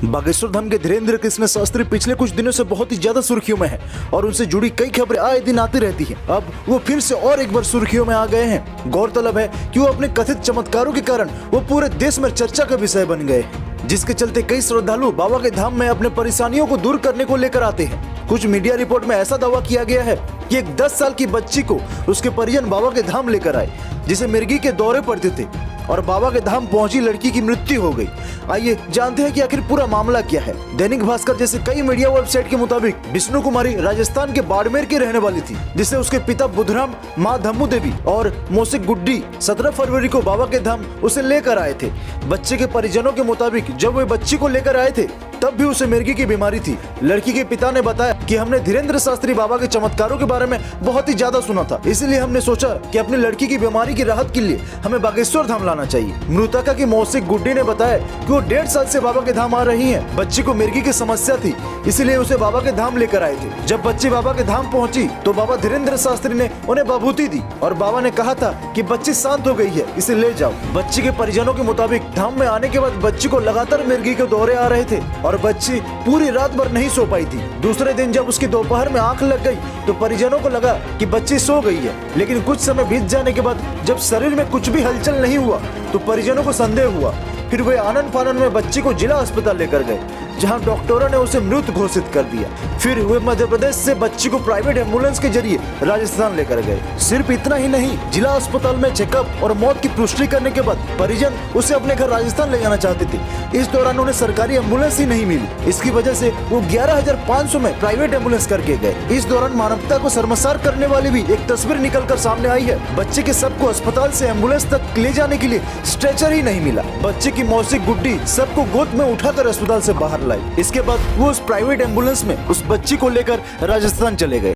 बागेश्वर धाम के धीरेन्द्र कृष्ण शास्त्री पिछले कुछ दिनों से बहुत ही ज्यादा सुर्खियों में हैं और उनसे जुड़ी कई खबरें आए दिन आती रहती हैं। अब वो फिर से और एक बार सुर्खियों में आ गए हैं। गौरतलब है कि वो अपने कथित चमत्कारों के कारण वो पूरे देश में चर्चा का विषय बन गए हैं, जिसके चलते कई श्रद्धालु बाबा के धाम में अपने परेशानियों को दूर करने को लेकर आते हैं। कुछ मीडिया रिपोर्ट में ऐसा दावा किया गया है कि एक 10 साल की बच्ची को उसके परिजन बाबा के धाम लेकर आए, जिसे मिर्गी के दौरे पड़ते थे और बाबा के धाम पहुंची लड़की की मृत्यु हो गई। आइए जानते हैं कि आखिर पूरा मामला क्या है। दैनिक भास्कर जैसे कई मीडिया वेबसाइट के मुताबिक विष्णु कुमारी राजस्थान के बाड़मेर की रहने वाली थी, जिसे उसके पिता बुधराम, मां धम्मू देवी और मौसिक गुड्डी 17 फरवरी को बाबा के धाम उसे लेकर आए थे। बच्चे के परिजनों के मुताबिक जब वे बच्ची को लेकर आए थे तब भी उसे मिर्गी की बीमारी थी। लड़की के पिता ने बताया कि हमने धीरेन्द्र शास्त्री बाबा के चमत्कारों के बारे में बहुत ही ज्यादा सुना था, इसलिए हमने सोचा कि अपनी लड़की की बीमारी की राहत के लिए हमें बागेश्वर धाम लाना चाहिए। मृतका की मौसिक गुड्डी ने बताया कि वो 1.5 साल से बाबा के धाम आ रही हैं। बच्ची को मिर्गी की समस्या थी, इसीलिए उसे बाबा के धाम लेकर आए थे। जब बच्ची बाबा के धाम पहुंची तो बाबा धीरेन्द्र शास्त्री ने उन्हें बभूति दी और बाबा ने कहा था कि बच्ची शांत हो गई है, इसे ले जाओ। बच्ची के परिजनों के मुताबिक धाम में आने के बाद बच्ची को लगातार मिर्गी के दौरे आ रहे थे और बच्ची पूरी रात भर नहीं सो पाई थी। दूसरे दिन जब उसकी दोपहर में आंख लग गई तो परिजनों को लगा कि बच्ची सो गई है, लेकिन कुछ समय बीत जाने के बाद जब शरीर में कुछ भी हलचल नहीं हुआ तो परिजनों को संदेह हुआ। फिर वे आनन फानन में बच्ची को जिला अस्पताल लेकर गए, जहां डॉक्टरों ने उसे मृत घोषित कर दिया। फिर वे मध्य प्रदेश से बच्ची को प्राइवेट एम्बुलेंस के जरिए राजस्थान लेकर गए। सिर्फ इतना ही नहीं, जिला अस्पताल में चेकअप और मौत की पुष्टि करने के बाद परिजन उसे अपने घर राजस्थान ले जाना चाहते थे। इस दौरान उन्हें सरकारी एम्बुलेंस ही नहीं मिली। इसकी वजह से वो 11,500 में प्राइवेट एम्बुलेंस करके गए। इस दौरान मानवता को शर्मसार करने वाली भी एक तस्वीर निकल कर सामने आई है। बच्चे के शव को अस्पताल से एम्बुलेंस तक ले जाने के लिए स्ट्रेचर ही नहीं मिला। बच्चे की मौसिक गुड्डी सबको गोद में उठाकर अस्पताल से बाहर लाई। इसके बाद वो उस प्राइवेट एम्बुलेंस में उस बच्ची को लेकर राजस्थान चले गए।